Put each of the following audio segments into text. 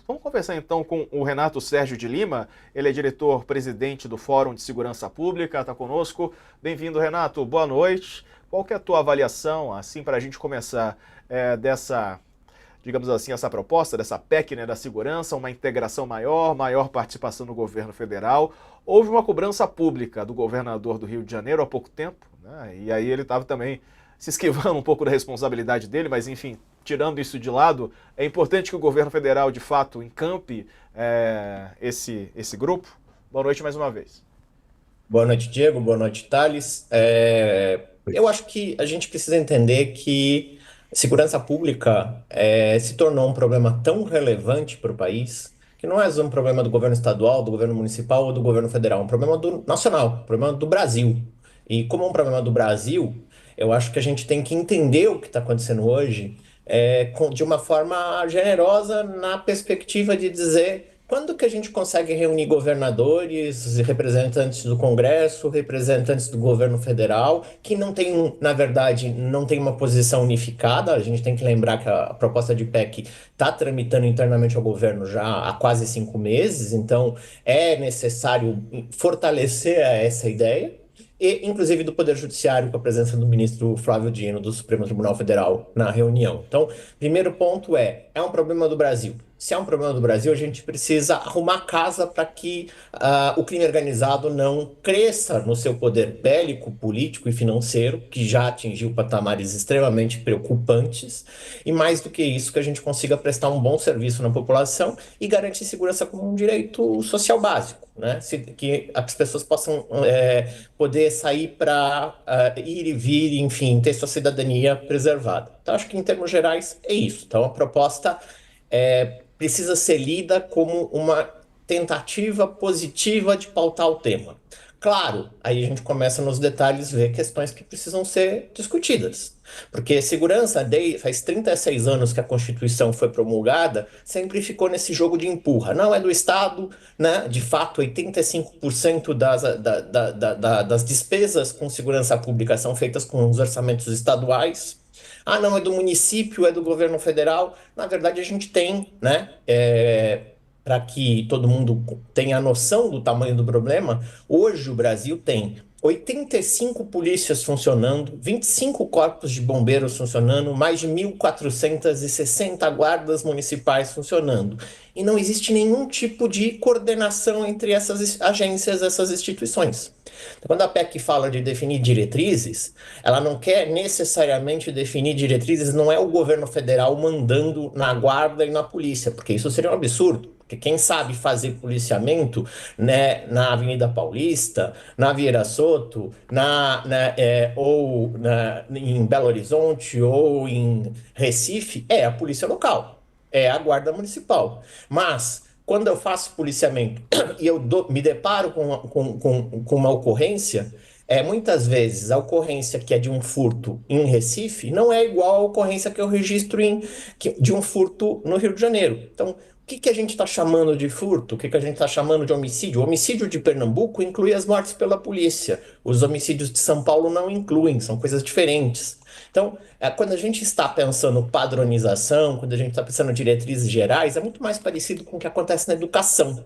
Vamos conversar então com o Renato Sérgio de Lima, ele é diretor-presidente do Fórum de Segurança Pública, está conosco. Bem-vindo, Renato, boa noite. Qual que é a tua avaliação, assim, para a gente começar dessa, digamos assim, essa proposta, dessa PEC, né, da segurança, uma integração maior participação do governo federal. Houve uma cobrança pública do governador do Rio de Janeiro há pouco tempo, né, e aí ele estava também se esquivando um pouco da responsabilidade dele, mas enfim, tirando isso de lado, é importante que o governo federal, de fato, encampe esse grupo. Boa noite mais uma vez. Boa noite, Diego. Boa noite, Thales. Eu acho que a gente precisa entender que segurança pública se tornou um problema tão relevante para o país que não é só um problema do governo estadual, do governo municipal ou do governo federal, é um problema nacional, um problema do Brasil. E como é um problema do Brasil, eu acho que a gente tem que entender o que está acontecendo hoje de uma forma generosa na perspectiva de dizer quando que a gente consegue reunir governadores, representantes do Congresso, representantes do governo federal, que não tem, na verdade, não tem uma posição unificada. A gente tem que lembrar que a proposta de PEC está tramitando internamente ao governo já há quase 5 meses, então é necessário fortalecer essa ideia. E, inclusive, do Poder Judiciário, com a presença do ministro Flávio Dino, do Supremo Tribunal Federal, na reunião. Então, primeiro ponto é um problema do Brasil. Se é um problema do Brasil, a gente precisa arrumar casa para que o crime organizado não cresça no seu poder bélico, político e financeiro, que já atingiu patamares extremamente preocupantes, e mais do que isso, que a gente consiga prestar um bom serviço na população e garantir segurança como um direito social básico, né? Que as pessoas possam poder sair para ir e vir, enfim, ter sua cidadania preservada. Então, acho que em termos gerais é isso. Então, a proposta precisa ser lida como uma tentativa positiva de pautar o tema. Claro, aí a gente começa nos detalhes ver questões que precisam ser discutidas. Porque segurança, faz 36 anos que a Constituição foi promulgada, sempre ficou nesse jogo de empurra. Não é do Estado, né? De fato, 85% das despesas com segurança pública são feitas com os orçamentos estaduais. Ah, não, é do município, é do governo federal. Na verdade, a gente tem, né? Para que todo mundo tenha a noção do tamanho do problema, hoje o Brasil tem 85 polícias funcionando, 25 corpos de bombeiros funcionando, mais de 1.460 guardas municipais funcionando. E não existe nenhum tipo de coordenação entre essas agências, essas instituições. Então, quando a PEC fala de definir diretrizes, ela não quer necessariamente definir diretrizes, não é o governo federal mandando na guarda e na polícia, porque isso seria um absurdo. Porque quem sabe fazer policiamento, né, na Avenida Paulista, na Vieira Soto, em Belo Horizonte ou em Recife, é a polícia local, é a guarda municipal. Mas quando eu faço policiamento e me deparo com uma ocorrência, muitas vezes a ocorrência que é de um furto em Recife não é igual à ocorrência que eu registro de um furto no Rio de Janeiro. Então, o que a gente está chamando de furto? O que a gente está chamando de homicídio? O homicídio de Pernambuco inclui as mortes pela polícia. Os homicídios de São Paulo não incluem, são coisas diferentes. Então, quando a gente está pensando padronização, quando a gente está pensando diretrizes gerais, é muito mais parecido com o que acontece na educação.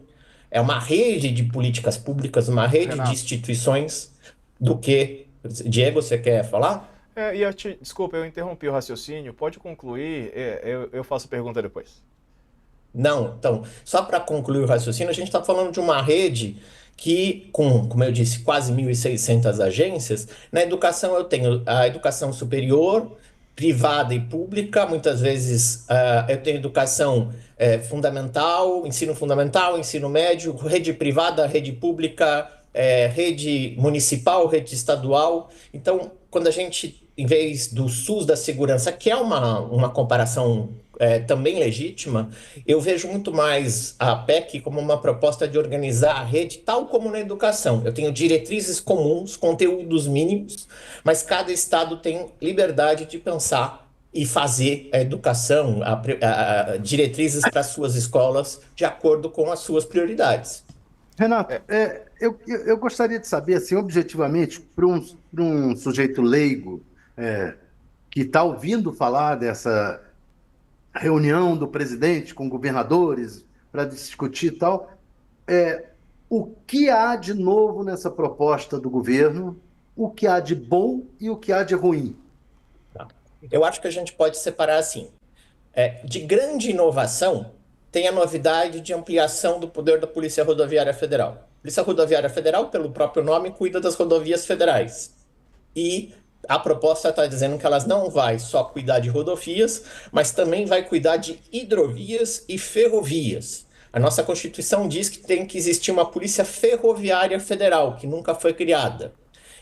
É uma rede de políticas públicas, uma rede de Renato. instituições do que... Diego, você quer falar? Desculpa, eu interrompi o raciocínio. Pode concluir, eu faço pergunta depois. Não, então, só para concluir o raciocínio, a gente está falando de uma rede que, como eu disse, quase 1.600 agências. Na educação, eu tenho a educação superior, privada e pública. Muitas vezes, eu tenho educação fundamental, ensino médio, rede privada, rede pública, rede municipal, rede estadual. Então, quando a gente, em vez do SUS da segurança, que é uma comparação também legítima, eu vejo muito mais a PEC como uma proposta de organizar a rede, tal como na educação. Eu tenho diretrizes comuns, conteúdos mínimos, mas cada estado tem liberdade de pensar e fazer a educação, diretrizes para suas escolas de acordo com as suas prioridades. Renato, eu gostaria de saber, assim, objetivamente, para um sujeito leigo que está ouvindo falar dessa reunião do presidente com governadores, para discutir e tal. O que há de novo nessa proposta do governo? O que há de bom e o que há de ruim? Tá? Eu acho que a gente pode separar assim. De grande inovação, tem a novidade de ampliação do poder da Polícia Rodoviária Federal. A Polícia Rodoviária Federal, pelo próprio nome, cuida das rodovias federais. E a proposta está dizendo que elas não vai só cuidar de rodovias, mas também vai cuidar de hidrovias e ferrovias. A nossa Constituição diz que tem que existir uma Polícia Ferroviária Federal, que nunca foi criada.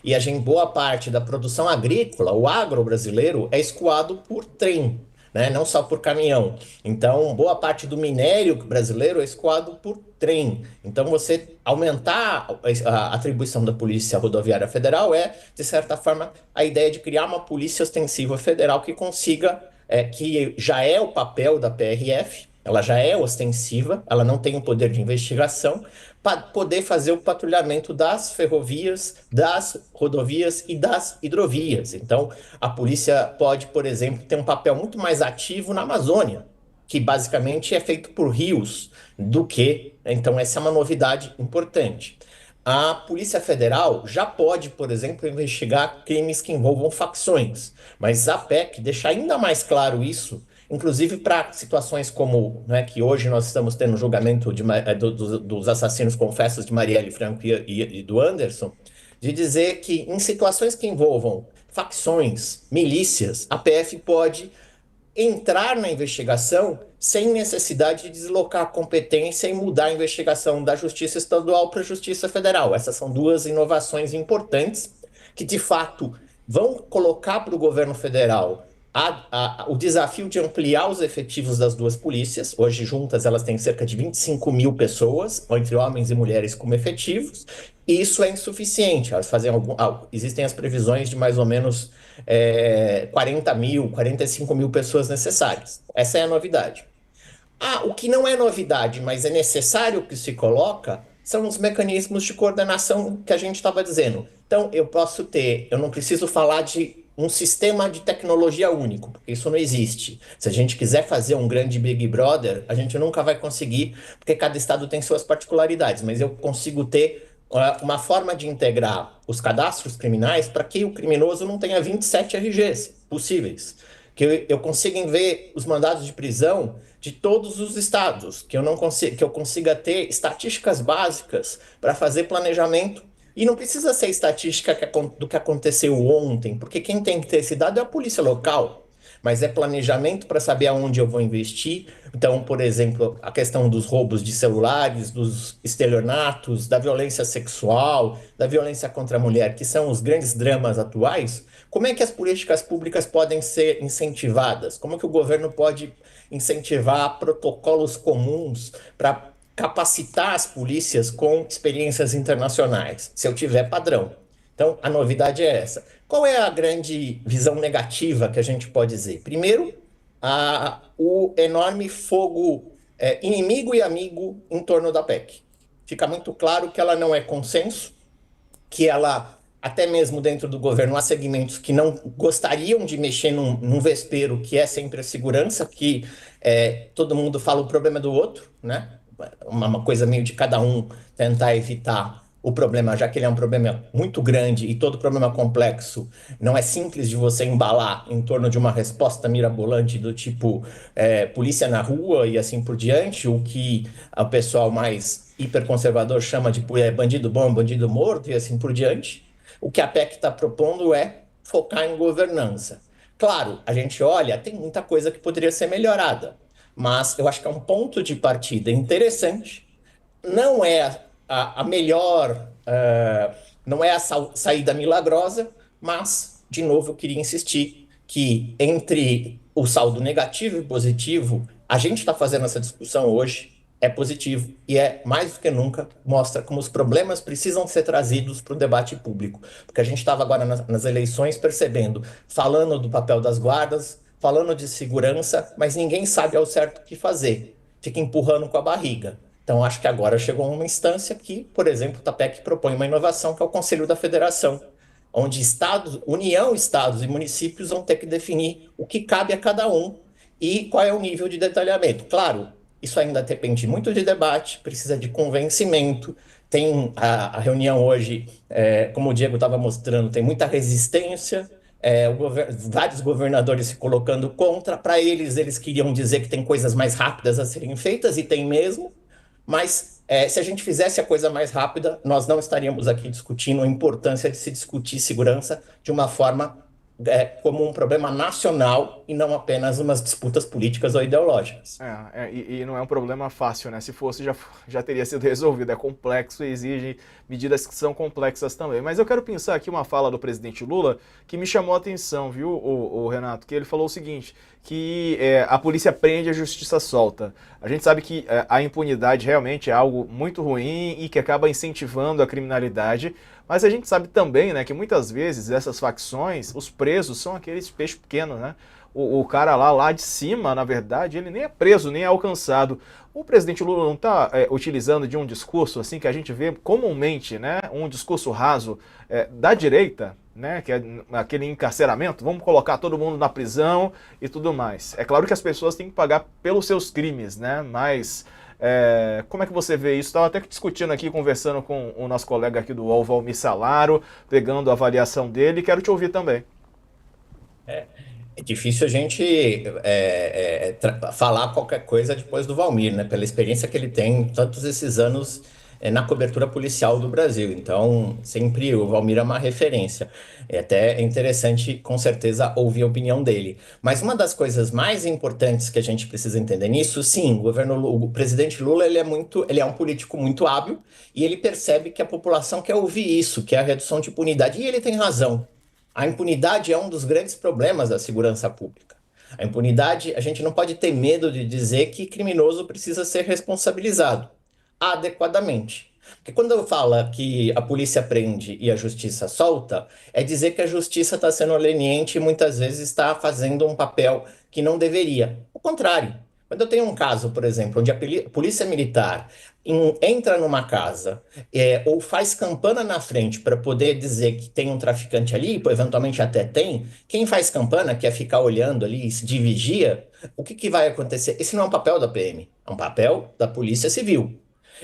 E a gente, boa parte da produção agrícola, o agro brasileiro, é escoado por trem, né? Não só por caminhão. Então, boa parte do minério brasileiro é escoado por trem. Então, você aumentar a atribuição da Polícia Rodoviária Federal de certa forma, a ideia de criar uma polícia ostensiva federal que consiga, que já é o papel da PRF, ela já é ostensiva, ela não tem o poder de investigação, para poder fazer o patrulhamento das ferrovias, das rodovias e das hidrovias. Então, a polícia pode, por exemplo, ter um papel muito mais ativo na Amazônia, que basicamente é feito por rios, do que. Então, essa é uma novidade importante. A Polícia Federal já pode, por exemplo, investigar crimes que envolvam facções, mas a PEC deixa ainda mais claro isso, inclusive para situações como, né, que hoje nós estamos tendo o julgamento dos assassinos confessos de Marielle Franco e do Anderson, de dizer que em situações que envolvam facções, milícias, a PF pode entrar na investigação sem necessidade de deslocar a competência e mudar a investigação da Justiça Estadual para a Justiça Federal. Essas são duas inovações importantes que, de fato, vão colocar para o governo federal o desafio de ampliar os efetivos das duas polícias. Hoje, juntas, elas têm cerca de 25 mil pessoas, entre homens e mulheres, como efetivos, e isso é insuficiente. Elas fazem existem as previsões de mais ou menos 40 mil, 45 mil pessoas necessárias. Essa é a novidade. O que não é novidade, mas é necessário que se coloca, são os mecanismos de coordenação que a gente estava dizendo. Então, eu não preciso falar de um sistema de tecnologia único, porque isso não existe. Se a gente quiser fazer um grande Big Brother, a gente nunca vai conseguir, porque cada estado tem suas particularidades, mas eu consigo ter uma forma de integrar os cadastros criminais para que o criminoso não tenha 27 RGs possíveis, que eu consiga ver os mandados de prisão de todos os estados, que eu consiga ter estatísticas básicas para fazer planejamento. E não precisa ser estatística do que aconteceu ontem, porque quem tem que ter esse dado é a polícia local, mas é planejamento para saber aonde eu vou investir. Então, por exemplo, a questão dos roubos de celulares, dos estelionatos, da violência sexual, da violência contra a mulher, que são os grandes dramas atuais. Como é que as políticas públicas podem ser incentivadas? Como é que o governo pode incentivar protocolos comuns para capacitar as polícias com experiências internacionais, se eu tiver padrão? Então, a novidade é essa. Qual é a grande visão negativa que a gente pode dizer? Primeiro, o enorme fogo inimigo e amigo em torno da PEC. Fica muito claro que ela não é consenso, que ela, até mesmo dentro do governo, há segmentos que não gostariam de mexer num vespeiro que é sempre a segurança, que todo mundo fala o problema do outro, né? Uma coisa meio de cada um tentar evitar o problema, já que ele é um problema muito grande e todo problema complexo, não é simples de você embalar em torno de uma resposta mirabolante do tipo polícia na rua e assim por diante, o que o pessoal mais hiperconservador chama de bandido bom, bandido morto e assim por diante. O que a PEC está propondo é focar em governança. Claro, a gente olha, tem muita coisa que poderia ser melhorada, mas eu acho que é um ponto de partida interessante. Não é a melhor, não é a saída milagrosa, mas, de novo, eu queria insistir que entre o saldo negativo e positivo, a gente está fazendo essa discussão hoje, é positivo e mais do que nunca, mostra como os problemas precisam ser trazidos para o debate público. Porque a gente estava agora nas eleições percebendo, falando do papel das guardas, falando de segurança, mas ninguém sabe ao certo o que fazer. Fica empurrando com a barriga. Então, acho que agora chegou a uma instância que, por exemplo, o TAPEC propõe uma inovação, que é o Conselho da Federação, onde União, estados e municípios vão ter que definir o que cabe a cada um e qual é o nível de detalhamento. Claro, Isso ainda depende muito de debate, precisa de convencimento. Tem a reunião hoje, como o Diego estava mostrando, tem muita resistência, vários governadores se colocando contra. Para eles queriam dizer que tem coisas mais rápidas a serem feitas, e tem mesmo, mas se a gente fizesse a coisa mais rápida, nós não estaríamos aqui discutindo a importância de se discutir segurança de uma forma como um problema nacional e não apenas umas disputas políticas ou ideológicas. E não é um problema fácil, né? Se fosse, já teria sido resolvido. É complexo e exige medidas que são complexas também. Mas eu quero pensar aqui uma fala do presidente Lula que me chamou a atenção, viu, o Renato? Que ele falou o seguinte, que a polícia prende, a justiça solta. A gente sabe que a impunidade realmente é algo muito ruim e que acaba incentivando a criminalidade. Mas a gente sabe também, né, que muitas vezes essas facções, os presos são aqueles peixes pequenos, né? O cara lá de cima, na verdade, ele nem é preso, nem é alcançado. O presidente Lula não está utilizando de um discurso assim que a gente vê comumente, né? Um discurso raso da direita, né? Que é aquele encarceramento, vamos colocar todo mundo na prisão e tudo mais. É claro que as pessoas têm que pagar pelos seus crimes, né? Mas como é que você vê isso? Estava até discutindo aqui, conversando com o nosso colega aqui do UOL, Valmir Salaro, pegando a avaliação dele, quero te ouvir também. É difícil a gente falar qualquer coisa depois do Valmir, né? Pela experiência que ele tem todos esses anos na cobertura policial do Brasil. Então, sempre o Valmir é uma referência. É até interessante, com certeza, ouvir a opinião dele. Mas uma das coisas mais importantes que a gente precisa entender nisso, sim, o presidente Lula ele é um político muito hábil e ele percebe que a população quer ouvir isso, que é a redução de impunidade. E ele tem razão. A impunidade é um dos grandes problemas da segurança pública. A impunidade, a gente não pode ter medo de dizer que criminoso precisa ser responsabilizado adequadamente. Porque quando fala que a polícia prende e a justiça solta, é dizer que a justiça está sendo leniente e muitas vezes está fazendo um papel que não deveria. O contrário. Quando eu tenho um caso, por exemplo, onde a polícia militar entra numa casa ou faz campana na frente para poder dizer que tem um traficante ali, eventualmente até tem, quem faz campana, quer ficar olhando ali, de vigia, o que vai acontecer? Esse não é um papel da PM, é um papel da Polícia Civil.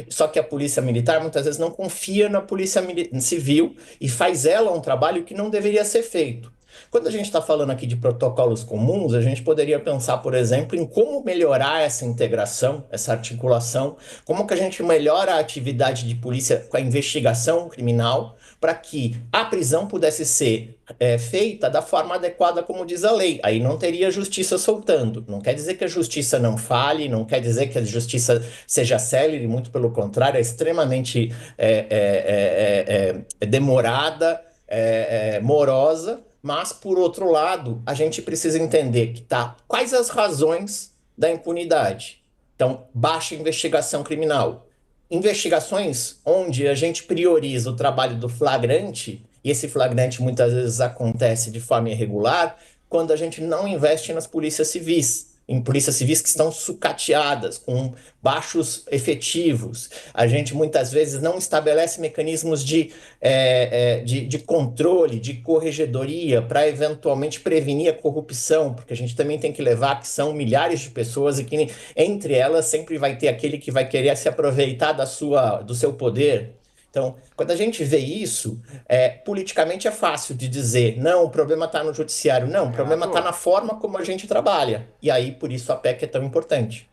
Só que a polícia militar muitas vezes não confia na polícia civil e faz ela um trabalho que não deveria ser feito. Quando a gente está falando aqui de protocolos comuns, a gente poderia pensar, por exemplo, em como melhorar essa integração, essa articulação, como que a gente melhora a atividade de polícia com a investigação criminal, para que a prisão pudesse ser feita da forma adequada, como diz a lei. Aí não teria justiça soltando. Não quer dizer que a justiça não fale, não quer dizer que a justiça seja célere, muito pelo contrário, é extremamente demorada, morosa, mas, por outro lado, a gente precisa entender que quais as razões da impunidade. Então, baixa investigação criminal. Investigações onde a gente prioriza o trabalho do flagrante, e esse flagrante muitas vezes acontece de forma irregular, quando a gente não investe nas polícias civis, em polícias civis que estão sucateadas, com baixos efetivos. A gente muitas vezes não estabelece mecanismos de controle, de corregedoria, para eventualmente prevenir a corrupção, porque a gente também tem que levar que são milhares de pessoas e que entre elas sempre vai ter aquele que vai querer se aproveitar do seu poder. Então, quando a gente vê isso, politicamente é fácil de dizer, não, o problema está no judiciário. Não, o problema está na forma como a gente trabalha. E aí, por isso, a PEC é tão importante.